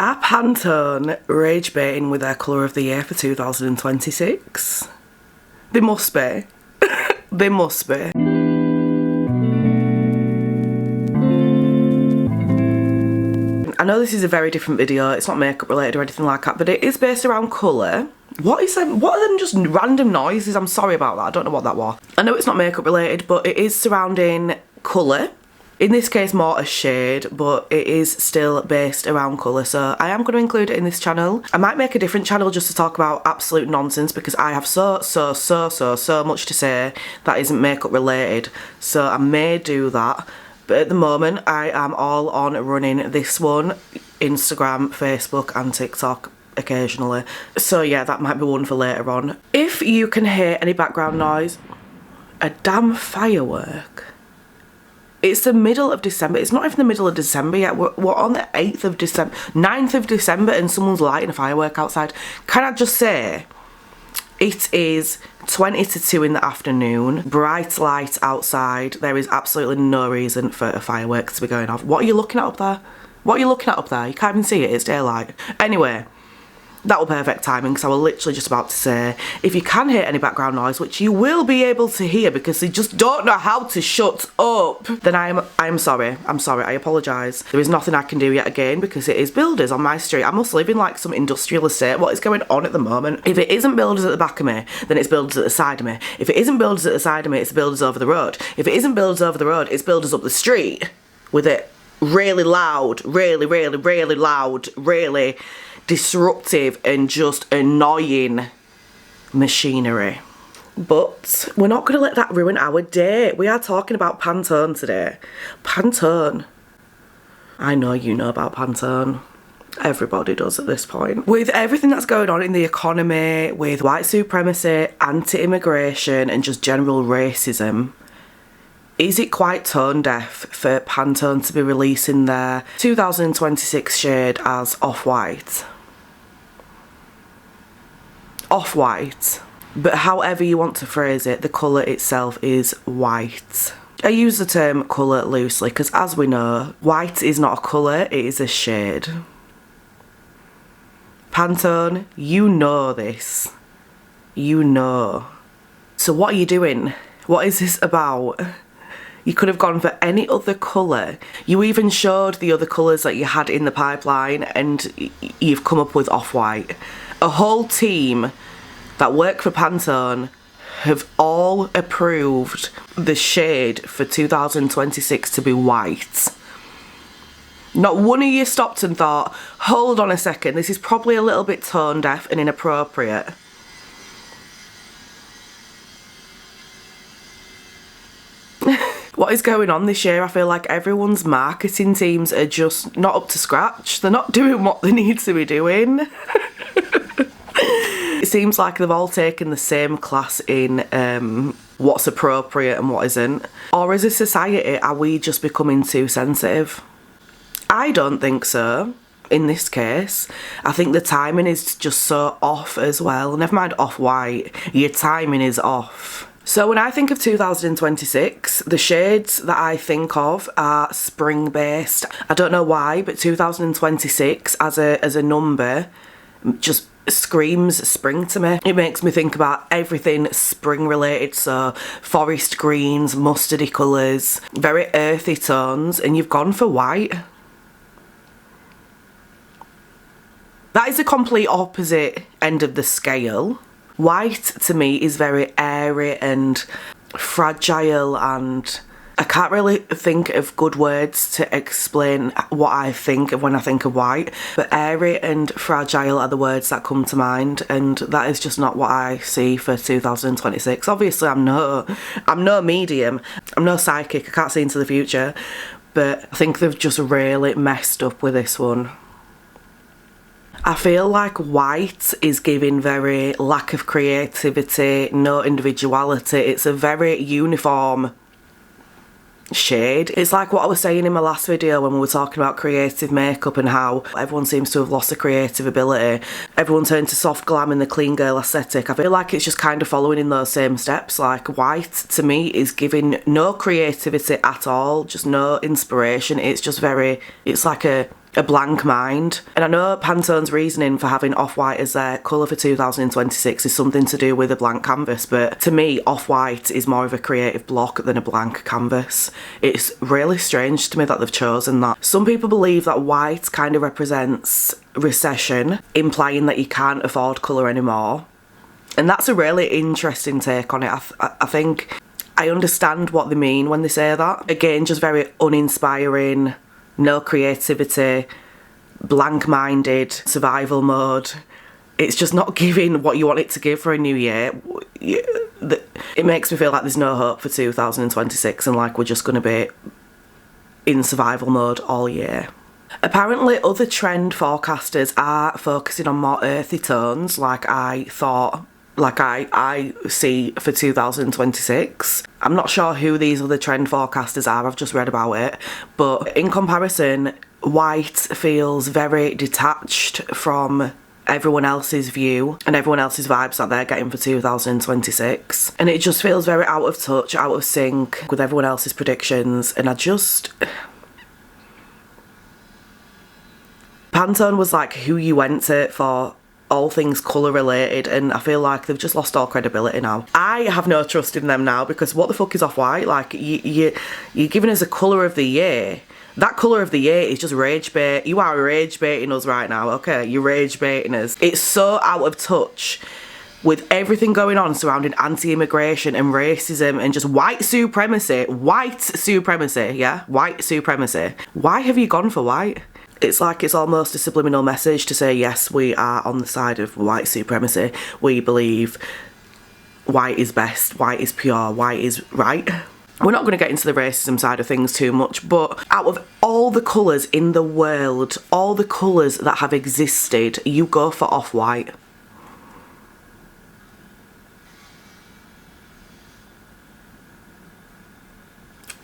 Are Pantone Rage-Baiting with their colour of the year for 2026? They must be. They must be. I know this is a very different video, it's not makeup related or anything like that, but it is based around colour. What are them just random noises? I'm sorry about that, I don't know what that was. I know it's not makeup related, but it is surrounding colour. In this case more a shade, but it is still based around colour, so I am going to include it in this channel. I might make a different channel just to talk about absolute nonsense because I have so much to say that isn't makeup related, so I may do that. But at the moment I am all on running this one, Instagram, Facebook and TikTok occasionally. So yeah, that might be one for later on. If you can hear any background noise, a damn firework. It's the middle of December. It's not even the middle of December yet. We're on the 8th of December, 9th of December, and someone's lighting a firework outside. Can I just say, it is 20 to 2 in the afternoon, bright light outside. There is absolutely no reason for a firework to be going off. What are you looking at up there? What are you looking at up there? You can't even see it, it's daylight. Anyway, that was perfect timing because I was literally just about to say, if you can hear any background noise, which you will be able to hear because they just don't know how to shut up, then I am sorry. I'm sorry, I apologise. There is nothing I can do yet again because it is builders on my street. I must live in like some industrial estate. What is going on at the moment? If it isn't builders at the back of me, then it's builders at the side of me. If it isn't builders at the side of me, it's builders over the road. If it isn't builders over the road, it's builders up the street with it really loud, really loud, really disruptive and just annoying machinery. But we're not going to let that ruin our day. We are talking about Pantone today. Pantone. I know you know about Pantone. Everybody does at this point. With everything that's going on in the economy, with white supremacy, anti-immigration and just general racism, is it quite tone deaf for Pantone to be releasing their 2026 shade as off-white? Off-white. But however you want to phrase it, the colour itself is white. I use the term colour loosely because, as we know, white is not a colour, it is a shade. Pantone, you know this. You know. So what are you doing? What is this about? You could have gone for any other colour. You even showed the other colours that you had in the pipeline and you've come up with off-white. A whole team that work for Pantone have all approved the shade for 2026 to be white. Not one of you stopped and thought, hold on a second, this is probably a little bit tone deaf and inappropriate. What is going on this year? I feel like everyone's marketing teams are just not up to scratch. They're not doing what they need to be doing. It seems like they've all taken the same class in what's appropriate and what isn't. Or as a society, are we just becoming too sensitive? I don't think so. In this case, I think the timing is just so off as well. Never mind off-white, your timing is off. So when I think of 2026, the shades that I think of are spring-based. I don't know why, but 2026 as a number just screams spring to me. It makes me think about everything spring-related, so forest greens, mustardy colours, very earthy tones, and you've gone for white. That is the complete opposite end of the scale. White to me is very airy and fragile, and I can't really think of good words to explain what I think of when I think of white, but airy and fragile are the words that come to mind, and that is just not what I see for 2026. Obviously I'm no medium, I'm no psychic, I can't see into the future, but I think they've just really messed up with this one. I feel like white is giving very lack of creativity, no individuality. It's a very uniform shade. It's like what I was saying in my last video when we were talking about creative makeup and how everyone seems to have lost the creative ability. Everyone turned to soft glam and the clean girl aesthetic. I feel like it's just kind of following in those same steps. Like white to me is giving no creativity at all, just no inspiration. It's just very, it's like a a blank mind. And I know Pantone's reasoning for having off-white as their colour for 2026 is something to do with a blank canvas, but to me, off-white is more of a creative block than a blank canvas. It's really strange to me that they've chosen that. Some people believe that white kind of represents recession, implying that you can't afford colour anymore. And that's a really interesting take on it. I think I understand what they mean when they say that. Again, just very uninspiring, no creativity, blank-minded, survival mode. It's just not giving what you want it to give for a new year. It makes me feel like there's no hope for 2026 and like we're just going to be in survival mode all year. Apparently other trend forecasters are focusing on more earthy tones like I see for 2026. I'm not sure who these other trend forecasters are, I've just read about it, but in comparison, white feels very detached from everyone else's view and everyone else's vibes that they're getting for 2026, and it just feels very out of touch, out of sync with everyone else's predictions. And Pantone was like who you went to for all things colour related, and I feel like they've just lost all credibility now. I have no trust in them now, because what the fuck is off-white? Like, you're giving us a colour of the year. That colour of the year is just rage bait. You are rage baiting us right now, okay? You're rage baiting us. It's so out of touch with everything going on surrounding anti-immigration and racism and just white supremacy, yeah? White supremacy. Why have you gone for white? It's like it's almost a subliminal message to say, yes, we are on the side of white supremacy. We believe white is best, white is pure, white is right. We're not going to get into the racism side of things too much, but out of all the colours in the world, all the colours that have existed, you go for off-white.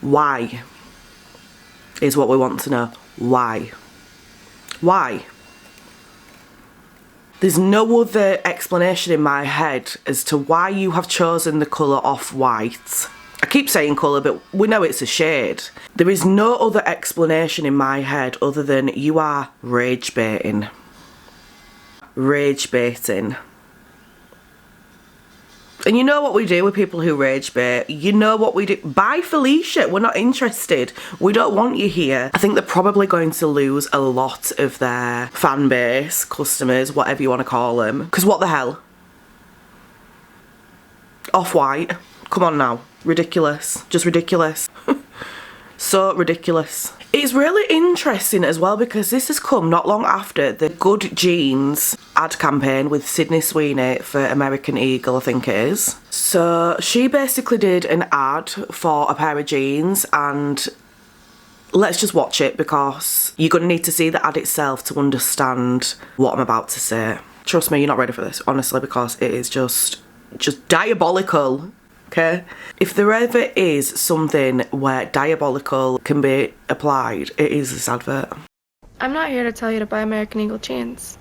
Why? Is what we want to know. Why? Why? There's no other explanation in my head as to why you have chosen the colour off-white. I keep saying colour, but we know it's a shade. There is no other explanation in my head other than you are rage baiting. Rage baiting. And you know what we do with people who rage bait. You know what we do. Bye, Felicia. We're not interested. We don't want you here. I think they're probably going to lose a lot of their fan base, customers, whatever you want to call them. Because what the hell? Off-white. Come on now. Ridiculous. Just ridiculous. So ridiculous. It's really interesting as well because this has come not long after the Good Jeans ad campaign with Sydney Sweeney for American Eagle, I think it is. So she basically did an ad for a pair of jeans, and let's just watch it because you're going to need to see the ad itself to understand what I'm about to say. Trust me, you're not ready for this, honestly, because it is just diabolical. Okay? If there ever is something where diabolical can be applied, it is this advert. I'm not here to tell you to buy American Eagle jeans.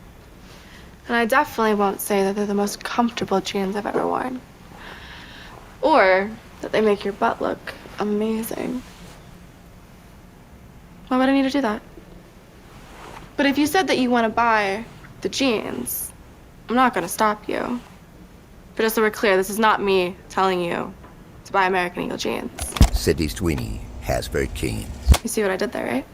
And I definitely won't say that they're the most comfortable jeans I've ever worn. Or that they make your butt look amazing. Why would I need to do that? But if you said that you want to buy the jeans, I'm not going to stop you. But just so we're clear, this is not me telling you to buy American Eagle jeans. Sydney Sweeney has very jeans. You see what I did there, right?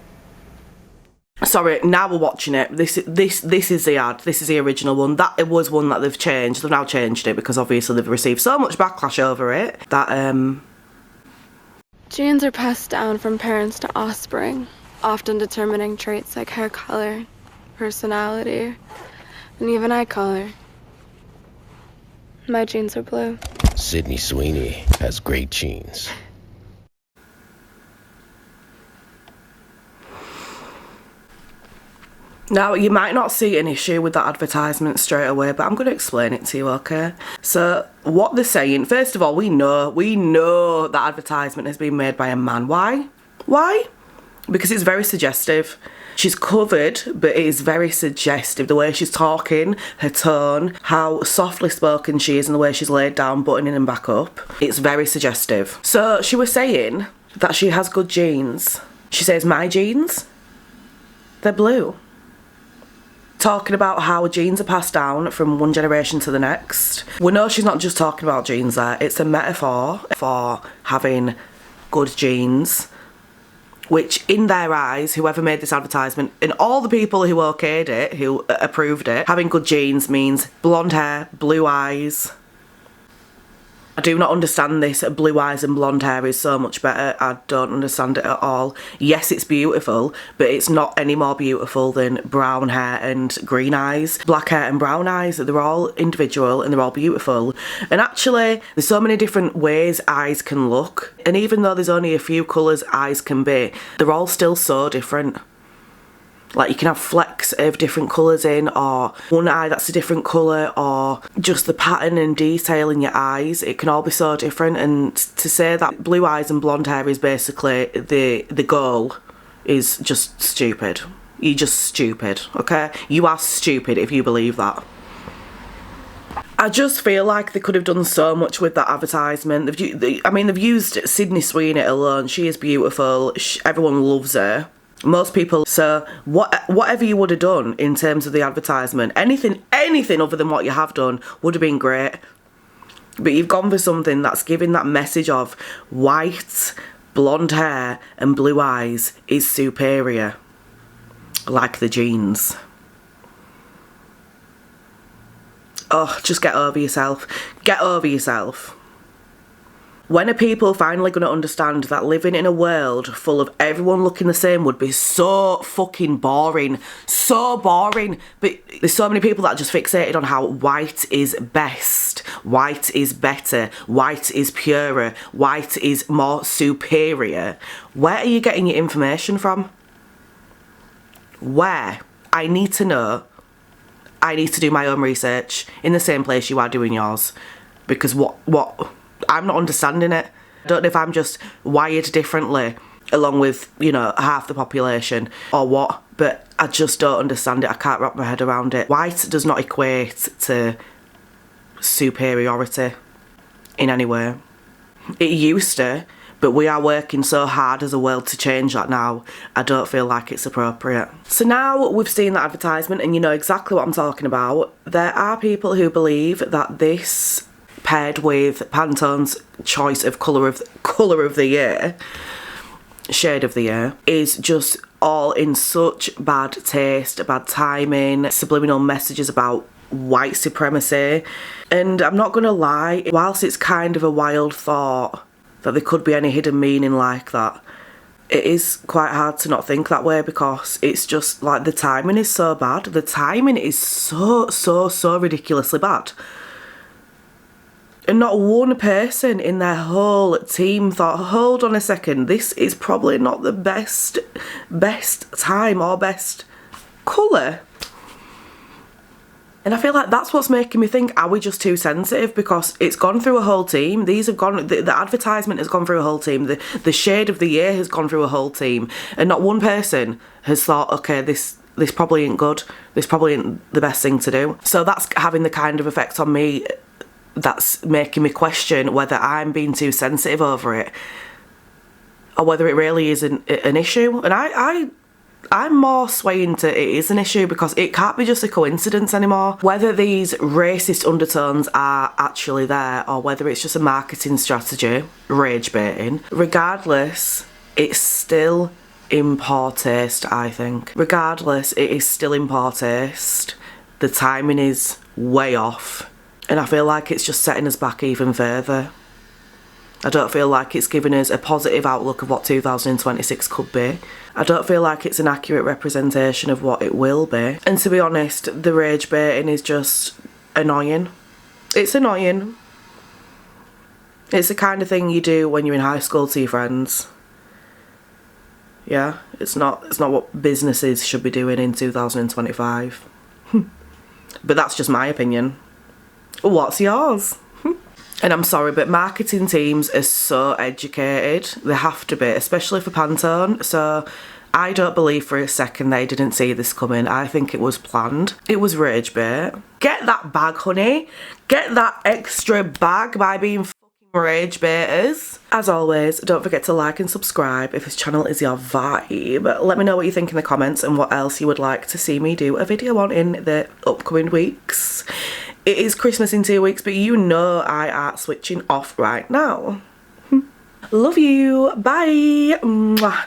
Sorry, now we're watching it. This is the ad. This is the original one. That was one that they've changed. They've now changed it because obviously they've received so much backlash over it that Jeans are passed down from parents to offspring, often determining traits like hair color, personality, and even eye color. My jeans are blue. Sydney Sweeney has great jeans. Now, you might not see an issue with that advertisement straight away, but I'm going to explain it to you, okay? So, what they're saying, first of all, we know that advertisement has been made by a man. Why? Why? Because it's very suggestive. She's covered, but it is very suggestive. The way she's talking, her tone, how softly spoken she is, and the way she's laid down, buttoning them back up. It's very suggestive. So she was saying that she has good jeans. She says, my jeans? They're blue. Talking about how genes are passed down from one generation to the next. We know she's not just talking about genes there. It's a metaphor for having good genes, which in their eyes, whoever made this advertisement and all the people who okayed it, who approved it, having good genes means blonde hair, blue eyes. I do not understand this. Blue eyes and blonde hair is so much better. I don't understand it at all. Yes, it's beautiful, but it's not any more beautiful than brown hair and green eyes. Black hair and brown eyes, they're all individual and they're all beautiful. And actually, there's so many different ways eyes can look. And even though there's only a few colours eyes can be, they're all still so different. Like, you can have flecks of different colours in, or one eye that's a different colour, or just the pattern and detail in your eyes. It can all be so different, and to say that blue eyes and blonde hair is basically the goal is just stupid. You're just stupid, okay? You are stupid if you believe that. I just feel like they could have done so much with that advertisement. They've used Sydney Sweeney alone. She is beautiful. Everyone loves her. Most people, so whatever you would have done in terms of the advertisement, anything other than what you have done would have been great. But you've gone for something that's giving that message of white, blonde hair and blue eyes is superior. Like the genes. Oh, just get over yourself. Get over yourself. When are people finally going to understand that living in a world full of everyone looking the same would be so fucking boring? So boring. But there's so many people that are just fixated on how white is best, white is better, white is purer, white is more superior. Where are you getting your information from? Where? I need to know. I need to do my own research in the same place you are doing yours. Because what? I'm not understanding it. I don't know if I'm just wired differently along with, you know, half the population or what, but I just don't understand it. I can't wrap my head around it. White does not equate to superiority in any way. It used to, but we are working so hard as a world to change that now. I don't feel like it's appropriate. So now we've seen that advertisement and you know exactly what I'm talking about. There are people who believe that this, paired with Pantone's choice of colour of the year, shade of the year, is just all in such bad taste, bad timing, subliminal messages about white supremacy. And I'm not gonna lie, whilst it's kind of a wild thought that there could be any hidden meaning like that, it is quite hard to not think that way, because it's just like the timing is so bad. The timing is so ridiculously bad. And not one person in their whole team thought, hold on a second, this is probably not the best time or best colour. And I feel like that's what's making me think, are we just too sensitive? Because it's gone through a whole team. These have gone, the advertisement has gone through a whole team. The shade of the year has gone through a whole team. And not one person has thought, okay, this probably ain't good. This probably ain't the best thing to do. So that's having the kind of effect on me that's making me question whether I'm being too sensitive over it or whether it really is an issue. And I'm more swaying to it is an issue, because it can't be just a coincidence anymore. Whether these racist undertones are actually there or whether it's just a marketing strategy, rage baiting, regardless, it's still in poor taste, I think. Regardless, it is still in poor taste. The timing is way off. And I feel like it's just setting us back even further. I don't feel like it's giving us a positive outlook of what 2026 could be. I don't feel like it's an accurate representation of what it will be. And to be honest, the rage baiting is just annoying. It's annoying. It's the kind of thing you do when you're in high school to your friends. Yeah, it's not what businesses should be doing in 2025. But that's just my opinion. What's yours? And I'm sorry, but marketing teams are so educated. They have to be, especially for Pantone. So I don't believe for a second they didn't see this coming. I think it was planned. It was rage bait. Get that bag, honey. Get that extra bag by being fucking rage baiters. As always, don't forget to like and subscribe if this channel is your vibe. Let me know what you think in the comments and what else you would like to see me do a video on in the upcoming weeks. It is Christmas in 2 weeks, but you know I are switching off right now. Love you. Bye. Mwah.